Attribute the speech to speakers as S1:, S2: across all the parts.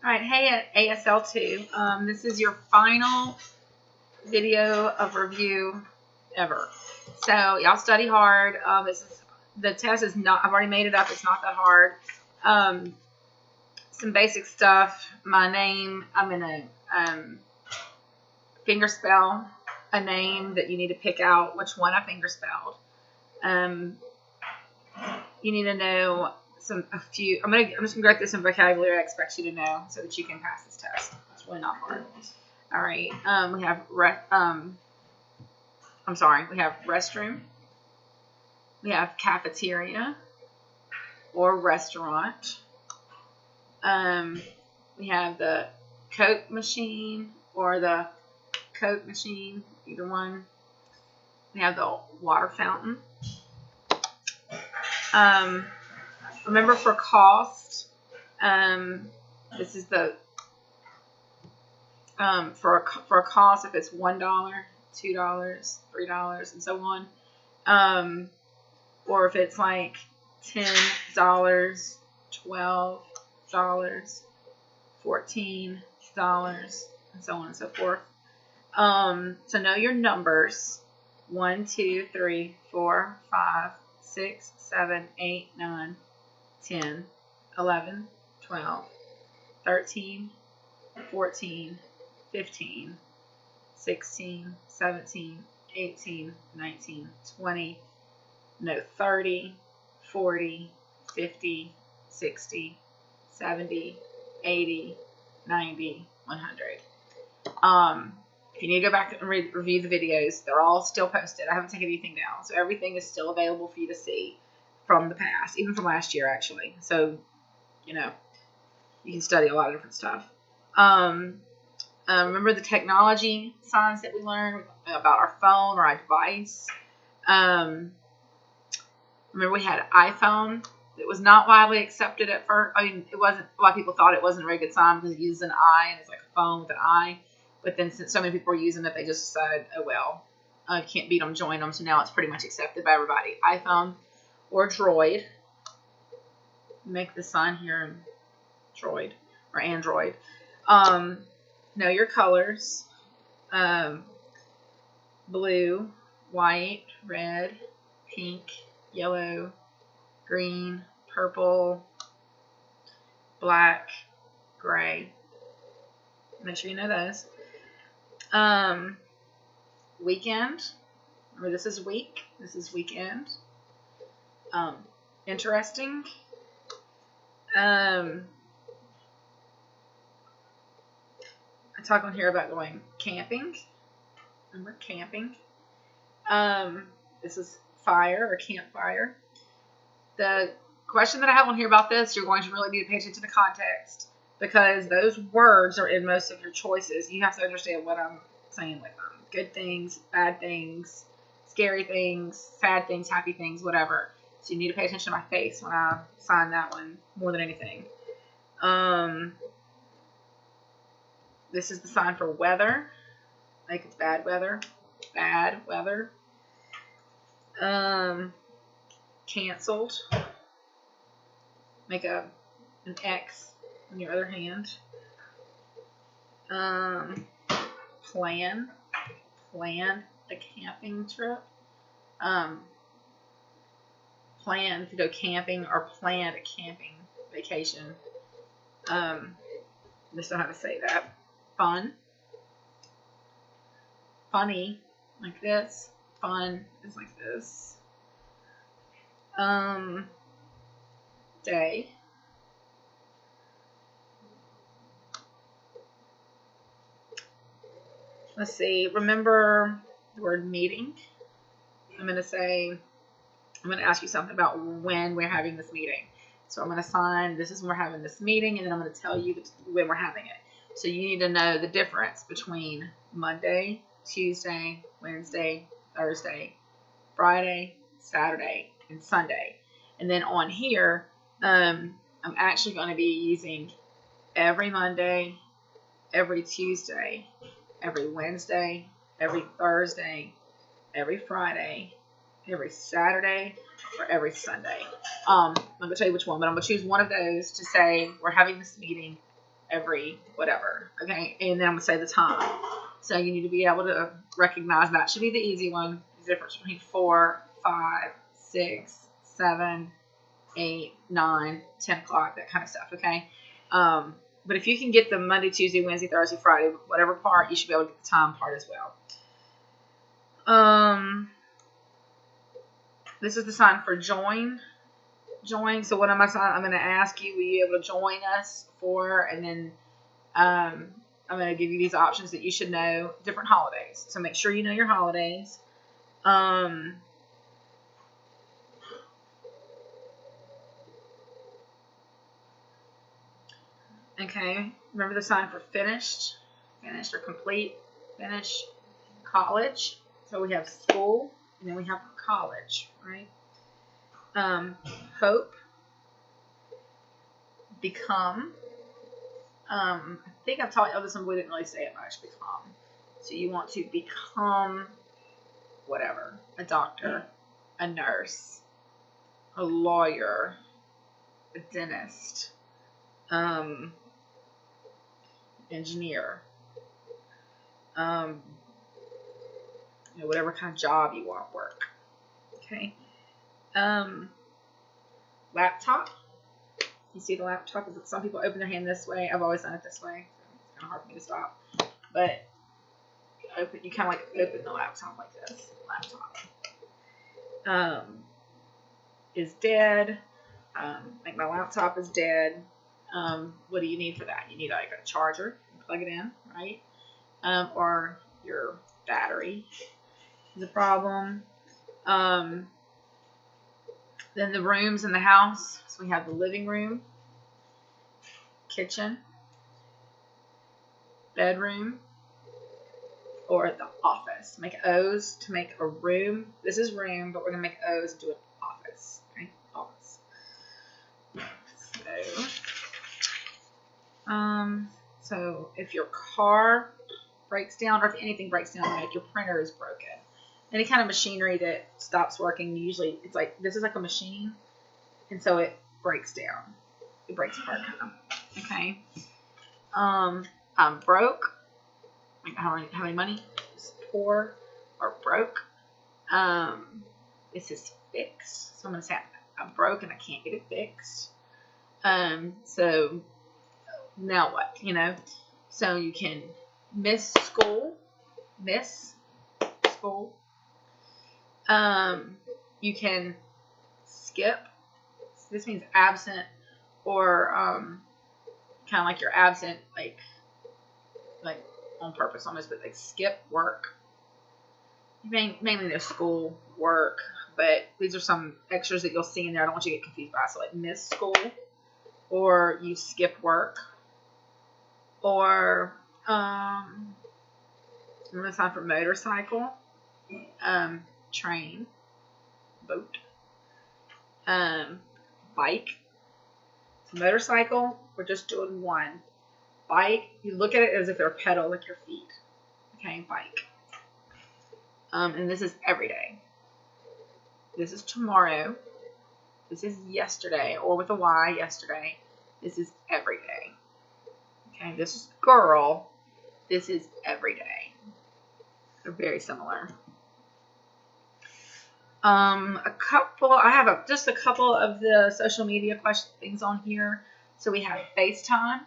S1: All right, hey at ASL2. This is your final video of review ever. So y'all study hard. The test is not. I've already made it up. It's not that hard. Some basic stuff. My name. I'm gonna finger spell a name that you need to pick out which one I finger spelled. You need to know a few. I'm just gonna go through some vocabulary I expect you to know so that you can pass this test. It's really not hard. All right. We have we have restroom. We have cafeteria or restaurant. We have the Coke machine or the Coke machine, either one. We have the water fountain. Remember for cost, this is the for a cost if it's $1, $2, $3, and so on, or if it's like $10, $12, $14, and so on and so forth. So know your numbers: 1, 2, 3, 4, 5, 6, 7, 8, 9, 10, 11, 12, 13, 14, 15, 16, 17, 18, 19, 20, 30, 40, 50, 60, 70, 80, 90, 100. If you need to go back and review the videos, they're all still posted. I haven't taken anything down, so everything is still available for you to see from the past, even from last year, actually. So, you can study a lot of different stuff. Remember the technology signs that we learned about our phone or our device? Remember we had an iPhone that was not widely accepted at first. I mean, it wasn't. A lot of people thought it wasn't a very good sign because it uses an I and it's like a phone with an I. But then since so many people were using it, they just decided, oh well, can't beat them, join them. So now it's pretty much accepted by everybody. iPhone or Droid. Make the sign here in Droid or Android. Know your colors. Blue, white, red, pink, yellow, green, purple, black, gray. Make sure you know those. Weekend. Remember, this is week. This is weekend. Interesting. I talk on here about going camping. Remember camping. This is fire or campfire. The question that I have on here about this, you're going to really need to pay attention to the context because those words are in most of your choices. You have to understand what I'm saying with them. Good things, bad things, scary things, sad things, happy things, whatever. So you need to pay attention to my face when I sign that one more than anything. This is the sign for weather. Like it's bad weather. Bad weather. Canceled. Make an X on your other hand. Plan a camping trip. Plan to go camping or plan a camping vacation. Just know how to say that. Fun. Funny, like this. Fun is like this. Day. Let's see. Remember the word meeting. I'm going to ask you something about when we're having this meeting. So I'm going to sign, this is when we're having this meeting, and then I'm going to tell you when we're having it. So you need to know the difference between Monday, Tuesday, Wednesday, Thursday, Friday, Saturday, and Sunday. And then on here, I'm actually going to be using every Monday, every Tuesday, every Wednesday, every Thursday, every Friday, every Saturday, or every Sunday. I'm going to tell you which one, but I'm going to choose one of those to say we're having this meeting every whatever. Okay, and then I'm gonna say the time. So you need to be able to recognize that should be the easy one. The difference between 4, 5, 6, 7, 8, 9, 10 o'clock, that kind of stuff. Okay. But if you can get the Monday, Tuesday, Wednesday, Thursday, Friday, whatever part, you should be able to get the time part as well. This is the sign for join. Join. So what am I saying? I'm going to ask you, will you be able to join us for, and then I'm going to give you these options that you should know, different holidays. So make sure you know your holidays. Okay, remember the sign for finished or complete, finish, college. So we have school, and then we have college, right? Hope, become. I think I've taught you this one, but we didn't really say it much, become. So you want to become whatever, a doctor, a nurse, a lawyer, a dentist, engineer, whatever kind of job you want to work. Okay. Laptop. You see the laptop? Some people open their hand this way. I've always done it this way. It's kind of hard for me to stop. But you kind of like open the laptop like this. Laptop. Is dead. Like my laptop is dead. What do you need for that? You need like a charger. Plug it in, right? Or your battery is a problem. Then the rooms in the house. So we have the living room, kitchen, bedroom, or the office. Make O's to make a room. This is room, but we're going to make O's and do an office. Okay? Office. So if your car breaks down, or if anything breaks down, like your printer is broken, any kind of machinery that stops working, usually it's like, this is like a machine, and so it breaks down. It breaks apart kind of. Okay. I'm broke. Like how many money? It's poor or broke. This is fixed. So I'm going to say I'm broke and I can't get it fixed. So now what? So you can miss school. You can skip. This means absent, or kind of like you're absent, like on purpose almost, but like skip work. Mainly their school, work, but these are some extras that you'll see in there. I don't want you to get confused by. So like miss school, or you skip work, or remember the sign for motorcycle, train, boat, bike. So motorcycle, we're just doing one. Bike, you look at it as if they're a pedal, like your feet. Okay, bike. And this is every day. This is tomorrow. This is yesterday, or with a Y, yesterday. This is every day. Okay, this is girl. This is every day. They're very similar. I have just a couple of the social media things on here. So we have FaceTime,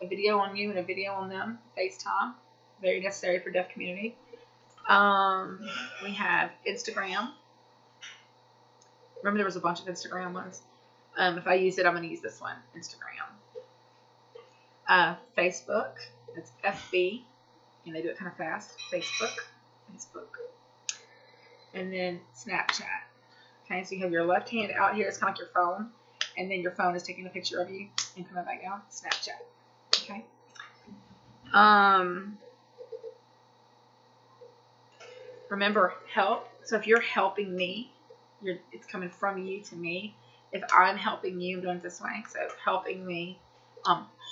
S1: a video on you and a video on them. FaceTime, very necessary for deaf community. We have Instagram. Remember there was a bunch of Instagram ones. If I use it, I'm going to use this one, Instagram. Facebook, that's FB, and they do it kind of fast. Facebook. And then Snapchat. Okay, so you have your left hand out here. It's kind of like your phone. And then your phone is taking a picture of you and coming back down. Snapchat. Okay. Remember, help. So if you're helping me, it's coming from you to me. If I'm helping you, I'm doing it this way. So helping me.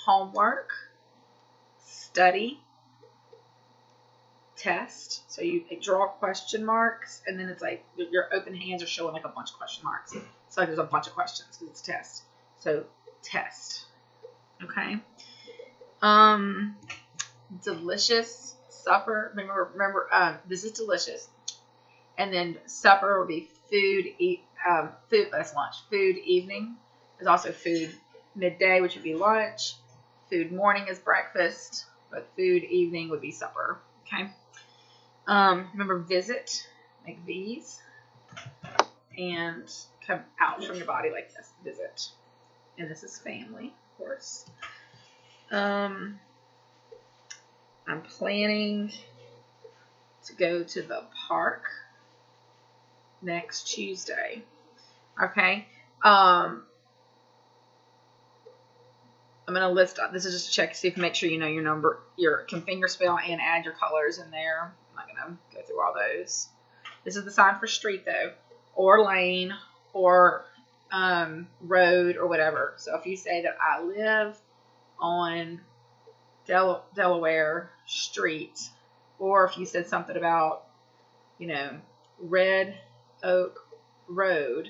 S1: Homework. Study. Test. So you draw question marks, and then it's like your open hands are showing like a bunch of question marks. So like there's a bunch of questions because it's test. So test. Okay. Delicious supper. Remember, this is delicious. And then supper will be food. That's lunch. Food evening is also food midday, which would be lunch. Food morning is breakfast, but food evening would be supper. Okay. Remember visit. Make V's and come out from your body like this. Visit. And this is family, of course. I'm planning to go to the park next Tuesday. Okay. I'm going to list, this is just a check to see if make sure you know your number, can finger spell and add your colors in there. I'm not going to go through all those. This is the sign for street though, or lane, or road, or whatever. So if you say that I live on Delaware Street, or if you said something about, Red Oak Road,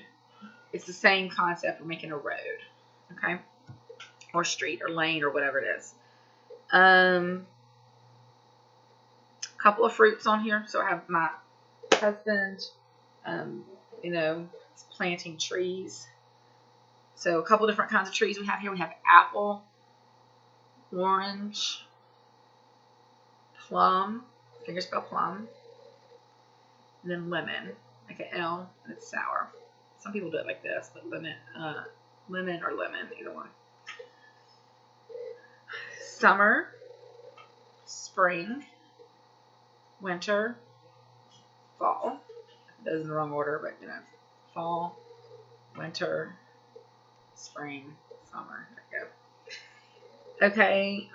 S1: it's the same concept. We're making a road, okay, or street, or lane, or whatever it is. A couple of fruits on here. So I have my husband, is planting trees. So a couple different kinds of trees we have here. We have apple, orange, plum, fingerspell plum, and then lemon, like an L, and it's sour. Some people do it like this, but lemon or lemon, either one. Summer, spring, winter, fall. That is in the wrong order, but fall, winter, spring, summer. There you go. Okay,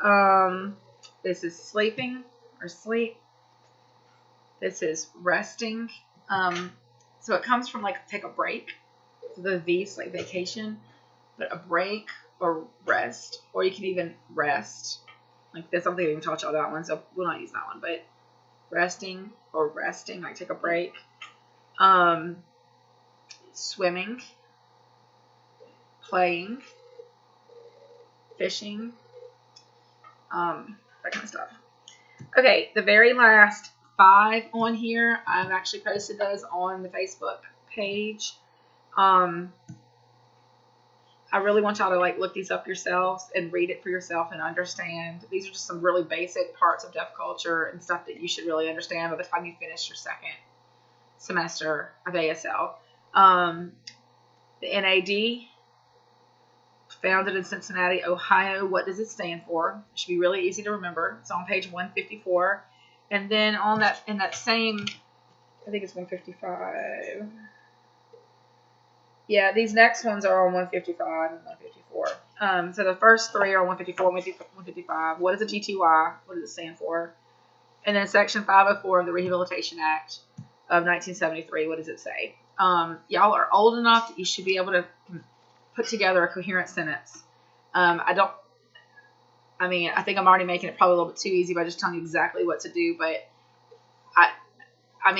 S1: this is sleeping or sleep. This is resting. So it comes from like take a break. So the V's like vacation, but a break or rest, or you can even rest. Like that's something I even taught y'all that one, so we'll not use that one. But resting or resting, like take a break. Swimming, playing, fishing, that kind of stuff. Okay, the very last 5 on here, I've actually posted those on the Facebook page. I really want y'all to look these up yourselves and read it for yourself and understand. These are just some really basic parts of deaf culture and stuff that you should really understand by the time you finish your second semester of ASL. The NAD, founded in Cincinnati, Ohio. What does it stand for? It should be really easy to remember. It's on page 154. And then in that same, I think it's 155. Yeah, these next ones are on 155 and 154. So the first 3 are 154 and 155. What is a GTY? What does it stand for? And then section 504 of the Rehabilitation Act of 1973. What does it say? Y'all are old enough that you should be able to put together a coherent sentence. I think I'm already making it probably a little bit too easy by just telling you exactly what to do, but come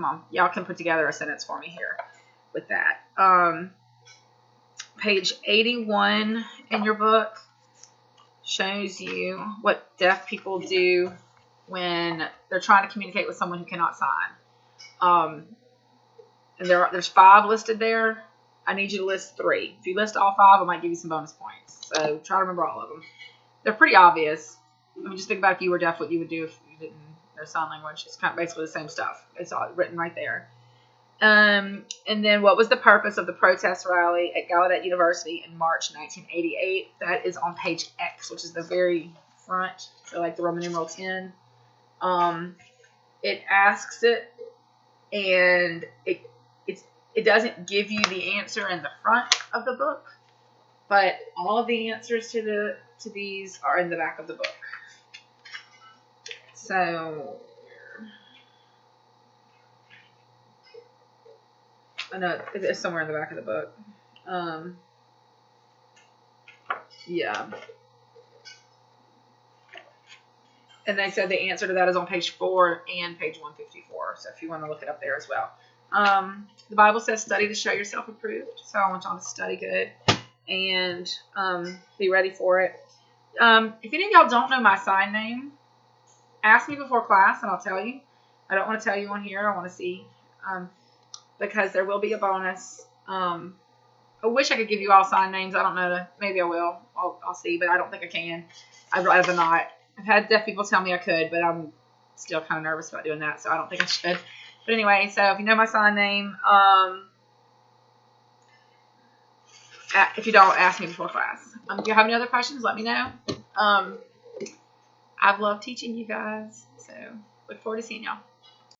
S1: on. Y'all can put together a sentence for me here with that. Page 81 in your book shows you what deaf people do when they're trying to communicate with someone who cannot sign. And there's 5 listed there. I need you to list 3. If you list all 5, I might give you some bonus points. So try to remember all of them. They're pretty obvious. I mean, just think about if you were deaf, what you would do if you didn't know sign language. It's kind of basically the same stuff. It's all written right there. And then what was the purpose of the protest rally at Gallaudet University in March 1988? That is on page X, which is the very front. So like the Roman numeral 10. It asks it, and it doesn't give you the answer in the front of the book, but all of the answers to these are in the back of the book. So I know it's somewhere in the back of the book. Yeah. And they said the answer to that is on page 4 and page 154. So if you want to look it up there as well. The Bible says study to show yourself approved. So I want y'all to study good and be ready for it. If any of y'all don't know my sign name, ask me before class and I'll tell you. I don't want to tell you on here. I want to see, because there will be a bonus. I wish I could give you all sign names. I don't know. Maybe I will. I'll see, but I don't think I can. I'd rather not. I've had deaf people tell me I could, but I'm still kind of nervous about doing that, so I don't think I should. But anyway, so if you know my sign name, if you don't, ask me before class. If you have any other questions, let me know. I've loved teaching you guys, so look forward to seeing y'all.